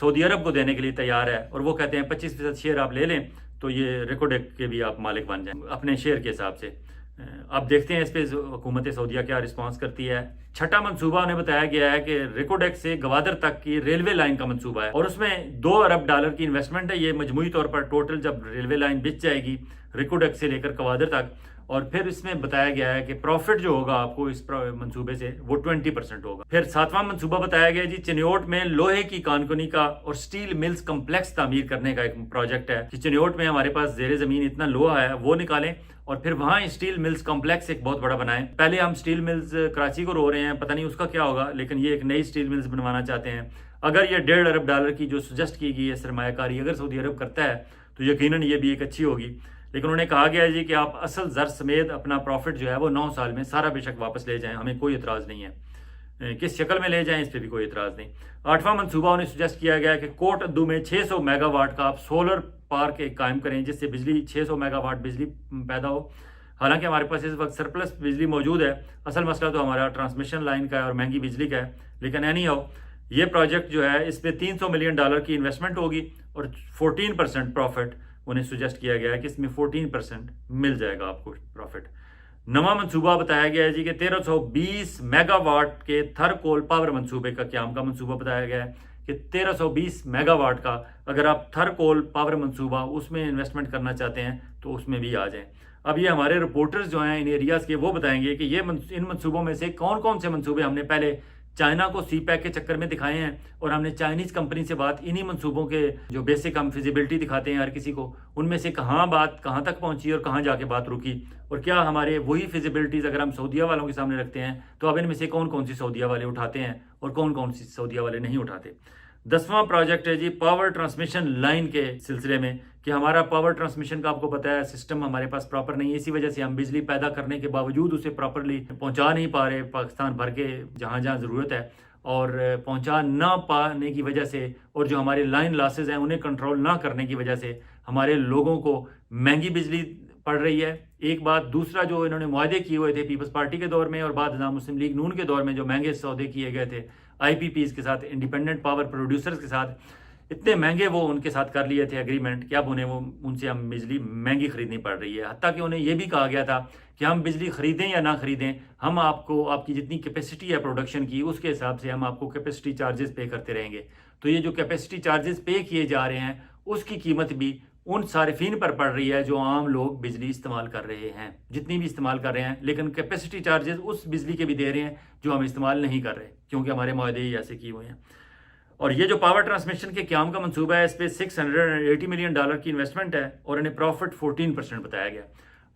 سعودی عرب کو دینے کے لیے تیار ہے، اور وہ کہتے ہیں 25% شیئر آپ لے لیں تو یہ ریکوڈیک کے بھی آپ مالک بن جائیں اپنے شیئر کے حساب سے۔ اب دیکھتے ہیں اس پہ حکومت سعودیہ کیا رسپانس کرتی ہے۔ چھٹا منصوبہ انہیں بتایا گیا ہے کہ ریکوڈیک سے گوادر تک کی ریلوے لائن کا منصوبہ ہے، اور اس میں $2 ارب کی انویسٹمنٹ ہے۔ یہ مجموعی طور پر ٹوٹل جب ریلوے لائن بچ جائے گی ریکوڈیک سے لے کر گوادر تک، اور پھر اس میں بتایا گیا ہے کہ پروفٹ جو ہوگا آپ کو اس منصوبے سے وہ 20% ہوگا۔ پھر 7واں منصوبہ بتایا گیا جی چنیوٹ میں لوہے کی کانکنی کا اور سٹیل ملز کمپلیکس تعمیر کرنے کا ایک پروجیکٹ ہے کہ چنیوٹ میں ہمارے پاس زیر زمین اتنا لوہا ہے وہ نکالیں اور پھر وہاں سٹیل ملز کمپلیکس ایک بہت بڑا بنائیں۔ پہلے ہم سٹیل ملز کراچی کو رو رہے ہیں، پتہ نہیں اس کا کیا ہوگا، لیکن یہ ایک نئی سٹیل ملز بنوانا چاہتے ہیں۔ اگر یہ $1.5 ارب کی جو سجیسٹ کی گئی ہے سرمایہ کاری اگر سعودی عرب کرتا ہے تو یقیناً یہ بھی ایک اچھی ہوگی، لیکن انہوں نے کہا گیا ہے جی کہ آپ اصل زر سمیت اپنا پروفٹ جو ہے وہ 9 سال میں سارا بے شک واپس لے جائیں، ہمیں کوئی اعتراض نہیں ہے، کس شکل میں لے جائیں اس پہ بھی کوئی اعتراض نہیں۔ 8واں منصوبہ انہیں سجیسٹ کیا گیا ہے کہ کوٹ ادو میں 600 میگا واٹ کا آپ سولر پارک قائم کریں جس سے بجلی 600 میگا واٹ بجلی پیدا ہو۔ حالانکہ ہمارے پاس اس وقت سرپلس بجلی موجود ہے، اصل مسئلہ تو ہمارا ٹرانسمیشن لائن کا ہے اور مہنگی بجلی کا ہے، لیکن اینی ہاؤ یہ پروجیکٹ جو ہے اس پہ $300 ملین کی انویسٹمنٹ ہوگی اور 14% پروفٹ انہیں سجیسٹ کیا گیا ہے کہ اس میں 14% مل جائے گا آپ کو پروفٹ۔ 9واں منصوبہ بتایا گیا ہے جی کہ 1320 میگا واٹ کے تھر کول پاور منصوبے کا قیام کا منصوبہ بتایا گیا ہے کہ 1320 میگا واٹ کا اگر آپ تھر کول پاور منصوبہ اس میں انویسٹمنٹ کرنا چاہتے ہیں تو اس میں بھی آ جائیں۔ اب یہ ہمارے رپورٹرز جو ہیں ان ایریاز کے وہ بتائیں گے کہ یہ ان منصوبوں میں سے کون کون سے منصوبے ہم نے پہلے چائنا کو سی پیک کے چکر میں دکھائے ہیں، اور ہم نے چائنیز کمپنی سے بات انہی منصوبوں کے جو بیسک ہم فیزیبلٹی دکھاتے ہیں ہر کسی کو، ان میں سے بات کہاں تک پہنچی اور کہاں جا کے بات رکی، اور کیا ہمارے وہی فیزیبلٹیز اگر ہم سعودیہ والوں کے سامنے رکھتے ہیں تو اب ان میں سے کون کون سی سعودیہ والے اٹھاتے ہیں اور کون کون سی سعودیہ والے نہیں اٹھاتے۔ 10واں پروجیکٹ ہے جی پاور ٹرانسمیشن لائن کے سلسلے میں کہ ہمارا پاور ٹرانسمیشن کا آپ کو پتہ ہے سسٹم ہمارے پاس پراپر نہیں ہے، اسی وجہ سے ہم بجلی پیدا کرنے کے باوجود اسے پراپرلی پہنچا نہیں پا رہے پاکستان بھر کے جہاں جہاں ضرورت ہے، اور پہنچا نہ پانے کی وجہ سے اور جو ہمارے لائن لاسز ہیں انہیں کنٹرول نہ کرنے کی وجہ سے ہمارے لوگوں کو مہنگی بجلی پڑ رہی ہے۔ ایک بات، دوسرا جو انہوں نے معاہدے کیے ہوئے تھے پیپلز پارٹی کے دور میں اور بعد مسلم لیگ نون کے دور میں جو مہنگے سودے کیے گئے تھے آئی پی پیز کے ساتھ، انڈیپینڈنٹ پاور پروڈیوسرز کے ساتھ، اتنے مہنگے وہ ان کے ساتھ کر لیے تھے ایگریمنٹ کہ اب ان سے ہم بجلی مہنگی خریدنی پڑ رہی ہے، حتیٰ کہ انہیں یہ بھی کہا گیا تھا کہ ہم بجلی خریدیں یا نہ خریدیں ہم آپ کو آپ کی جتنی کیپیسٹی ہے پروڈکشن کی اس کے حساب سے ہم آپ کو کیپیسٹی چارجز پے کرتے رہیں گے۔ تو یہ جو کیپیسٹی چارجز پے کیے جا رہے ہیں اس کی قیمت بھی ان صارفین پر پڑ رہی ہے جو عام لوگ بجلی استعمال کر رہے ہیں، جتنی بھی استعمال کر رہے ہیں، لیکن کیپیسٹی چارجز اس بجلی کے بھی دے رہے ہیں جو ہم استعمال نہیں کر رہے کیونکہ ہمارے معاہدے ہی ایسے کیے ہوئے ہیں۔ اور یہ جو پاور ٹرانسمیشن کے قیام کا منصوبہ ہے اس پہ $680 ملین کی انویسٹمنٹ ہے اور انہیں پروفٹ 14% بتایا گیا۔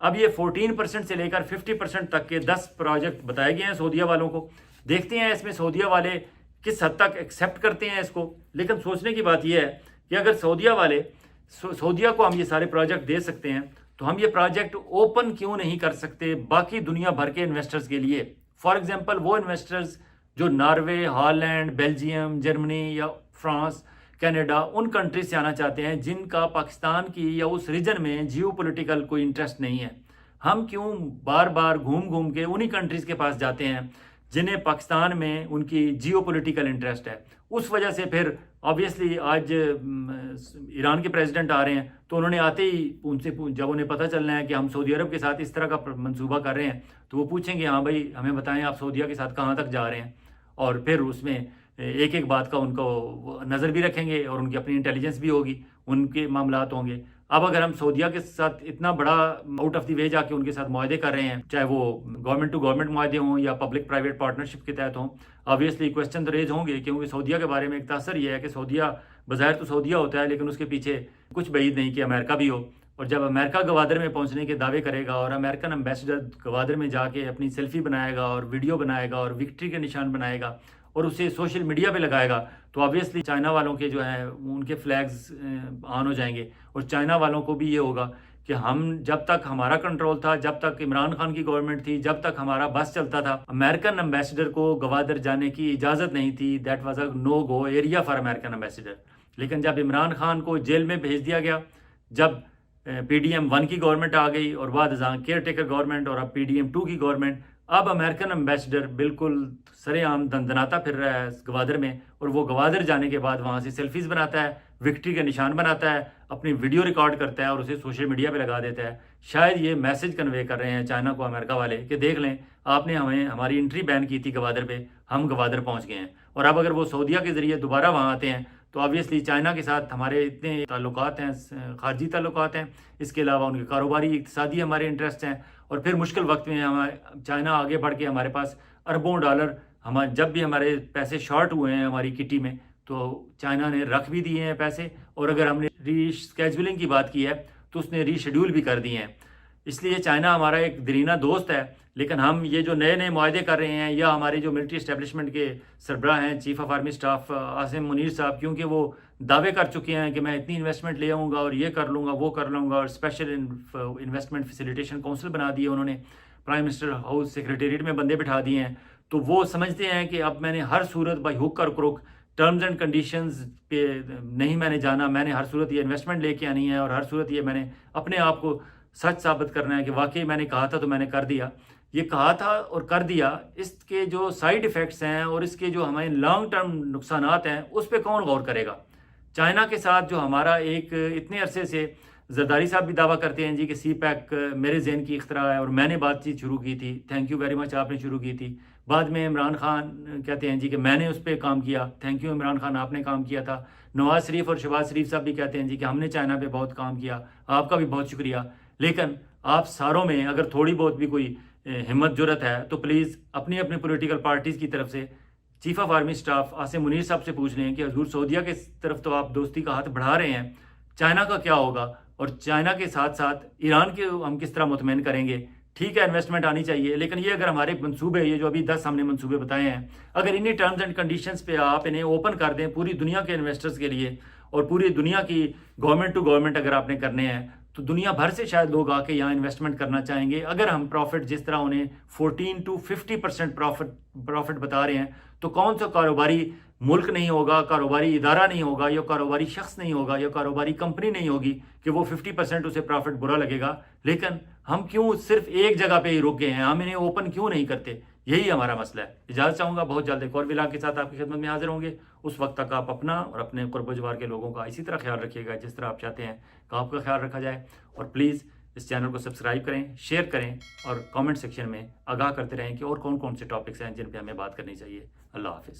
اب یہ 14% سے لے کر 50% تک کے 10 پروجیکٹ بتائے گئے ہیں سعودیہ والوں کو، دیکھتے ہیں اس میں سعودیہ والے کس حد تک ایکسیپٹ کرتے ہیں اس کو۔ لیکن سوچنے کی بات یہ ہے کہ اگر سعودیہ کو ہم یہ سارے پروجیکٹ دے سکتے ہیں تو ہم یہ پروجیکٹ اوپن کیوں نہیں کر سکتے باقی دنیا بھر کے انویسٹرز کے لیے؟ فار ایگزامپل وہ انویسٹرز جو ناروے، ہالینڈ، بیلجیم، جرمنی یا فرانس، کینیڈا ان کنٹریز سے آنا چاہتے ہیں جن کا پاکستان کی یا اس ریجن میں جیو پولیٹیکل کوئی انٹرسٹ نہیں ہے، ہم کیوں بار بار گھوم کے انہی کنٹریز کے پاس جاتے ہیں جنہیں پاکستان میں ان کی جیو پولیٹیکل انٹرسٹ ہے؟ اس وجہ سے پھر آبویسلی آج ایران کے پریزیڈنٹ آ رہے ہیں تو انہوں نے آتے ہی ان سے جب انہیں پتہ چلنا ہے کہ ہم سعودی عرب کے ساتھ اس طرح کا منصوبہ کر رہے ہیں تو وہ پوچھیں گے ہاں بھائی ہمیں بتائیں آپ سعودیہ کے ساتھ کہاں تک جا رہے ہیں، اور پھر اس میں ایک ایک بات کا ان کو نظر بھی رکھیں گے اور ان کی اپنی انٹیلیجنس بھی ہوگی، ان کے معاملات ہوں گے۔ اب اگر ہم سعودیہ کے ساتھ اتنا بڑا آؤٹ آف دی وے جا کے ان کے ساتھ معاہدے کر رہے ہیں، چاہے وہ گورنمنٹ ٹو گورنمنٹ معاہدے ہوں یا پبلک پرائیویٹ پارٹنرشپ کے تحت ہوں، آبویسلی کوشچن تو ریز ہوں گے، کیونکہ سعودیہ کے بارے میں ایک تاثر یہ ہے کہ سعودیہ بظاہر تو سعودیہ ہوتا ہے لیکن اس کے پیچھے کچھ بعید نہیں کہ امریکہ بھی ہو، اور جب امریکہ گوادر میں پہنچنے کے دعوے کرے گا اور امریکن ایمبیسڈر گوادر میں جا کے اپنی سیلفی بنائے گا اور ویڈیو بنائے گا اور وکٹری کے نشان بنائے گا اور اسے سوشل میڈیا پہ لگائے گا تو آبویسلی چائنا والوں کے جو ہیں ان کے فلیگز آن ہو جائیں گے، اور چائنا والوں کو بھی یہ ہوگا کہ ہم جب تک ہمارا کنٹرول تھا، جب تک عمران خان کی گورنمنٹ تھی، جب تک ہمارا بس چلتا تھا، امریکن ایمبیسڈر کو گوادر جانے کی اجازت نہیں تھی، that was a no go area for American ambassador. لیکن جب عمران خان کو جیل میں بھیج دیا گیا، جب PDM 1 کی گورنمنٹ آ گئی اور بعد ازاں کیئر ٹیکر گورنمنٹ اور اب PDM 2 کی گورنمنٹ، اب امریکن امبیسڈر بالکل سرے عام دندناتا پھر رہا ہے گوادر میں، اور وہ گوادر جانے کے بعد وہاں سے سیلفیز بناتا ہے، وکٹری کے نشان بناتا ہے، اپنی ویڈیو ریکارڈ کرتا ہے اور اسے سوشل میڈیا پہ لگا دیتا ہے۔ شاید یہ میسج کنوے کر رہے ہیں چائنا کو امریکہ والے کہ دیکھ لیں آپ نے ہماری انٹری بین کی تھی گوادر پہ، ہم گوادر پہنچ گئے ہیں، اور اب اگر وہ سعودیہ کے ذریعے دوبارہ وہاں آتے ہیں تو آبویسلی چائنا کے ساتھ ہمارے اتنے تعلقات ہیں، خارجی تعلقات ہیں، اس کے علاوہ ان کے کاروباری اقتصادی ہمارے انٹرسٹ ہیں، اور پھر مشکل وقت میں چائنا آگے بڑھ کے ہمارے پاس اربوں ڈالر، جب بھی ہمارے پیسے شارٹ ہوئے ہیں ہماری کٹی میں تو چائنا نے رکھ بھی دیے ہیں پیسے، اور اگر ہم نے ری اسکیجولنگ کی بات کی ہے تو اس نے ری شیڈول بھی کر دیے ہیں۔ اس لیے چائنا ہمارا ایک دیرینہ دوست ہے، لیکن ہم یہ جو نئے نئے معاہدے کر رہے ہیں، یا ہمارے جو ملٹری اسٹیبلشمنٹ کے سربراہ ہیں chief of army staff Asim Munir صاحب، کیونکہ وہ دعوے کر چکے ہیں کہ میں اتنی انویسٹمنٹ لے آؤں گا اور یہ کر لوں گا وہ کر لوں گا، اور اسپیشل انویسٹمنٹ فیسیلیٹیشن کونسل بنا دیے انہوں نے، پرائم منسٹر ہاؤس سیکریٹریٹ میں بندے بٹھا دیے ہیں، تو وہ سمجھتے ہیں کہ اب میں نے ہر صورت بائی ہک اور کروک ٹرمز اینڈ کنڈیشنز پہ نہیں میں نے جانا، میں نے ہر صورت یہ انویسٹمنٹ لے کے آنی ہے، اور ہر صورت یہ میں نے اپنے آپ کو سچ ثابت کرنا ہے کہ واقعی میں نے کہا تھا تو میں نے کر دیا۔ یہ کہا تھا اور کر دیا، اس کے جو سائیڈ ایفیکٹس ہیں اور اس کے جو ہمیں لانگ ٹرم نقصانات ہیں اس پہ کون غور کرے گا؟ چائنا کے ساتھ جو ہمارا ایک اتنے عرصے سے زرداری صاحب بھی دعویٰ کرتے ہیں جی کہ سی پیک میرے ذہن کی اختراع ہے اور میں نے بات چیت شروع کی تھی، تھینک یو ویری مچ آپ نے شروع کی تھی۔ بعد میں عمران خان کہتے ہیں جی کہ میں نے اس پہ کام کیا، تھینک یو عمران خان آپ نے کام کیا تھا۔ نواز شریف اور شہباز شریف صاحب بھی کہتے ہیں جی کہ ہم نے چائنا پہ بہت کام کیا، آپ کا بھی بہت شکریہ۔ لیکن آپ ساروں میں اگر تھوڑی بہت بھی کوئی ہمت جرت ہے تو پلیز اپنی اپنی پولیٹیکل پارٹیز کی طرف سے chief of army staff Asim Munir صاحب سے پوچھ لیں کہ حضور سعودیہ کے طرف تو آپ دوستی کا ہاتھ بڑھا رہے ہیں، چائنا کا کیا ہوگا، اور چائنا کے ساتھ ساتھ ایران کے ہم کس طرح مطمئن کریں گے؟ ٹھیک ہے انویسٹمنٹ آنی چاہیے، لیکن یہ اگر ہمارے منصوبے، یہ جو ابھی 10 ہم نے منصوبے بتائے ہیں، اگر انہی ٹرمز اینڈ کنڈیشنز پہ آپ انہیں اوپن کر دیں پوری دنیا کے انویسٹرز کے لیے، اور پوری دنیا کی گورنمنٹ ٹو گورنمنٹ اگر آپ نے کرنے ہیں تو دنیا بھر سے شاید لوگ آ کے یہاں انویسٹمنٹ کرنا چاہیں گے۔ اگر ہم پروفٹ جس طرح انہیں 14 to 50% پروفٹ بتا رہے ہیں تو کون سا کاروباری ملک نہیں ہوگا، کاروباری ادارہ نہیں ہوگا، یا کاروباری شخص نہیں ہوگا، یا کاروباری کمپنی نہیں ہوگی کہ وہ 50% اسے پروفٹ برا لگے گا۔ لیکن ہم کیوں صرف ایک جگہ پہ ہی رک گئے ہیں، ہم انہیں اوپن کیوں نہیں کرتے؟ یہی ہمارا مسئلہ ہے۔ اجازت چاہوں گا، بہت جلد ایک اور ولاگ کے ساتھ آپ کی خدمت میں حاضر ہوں گے۔ اس وقت تک آپ اپنا اور اپنے قرب و جوار کے لوگوں کا اسی طرح خیال رکھیے گا جس طرح آپ چاہتے ہیں کہ آپ کا خیال رکھا جائے، اور پلیز اس چینل کو سبسکرائب کریں، شیئر کریں، اور کامنٹ سیکشن میں آگاہ کرتے رہیں کہ اور کون کون سے ٹاپکس ہیں جن پہ ہمیں بات کرنی چاہیے۔ اللہ حافظ۔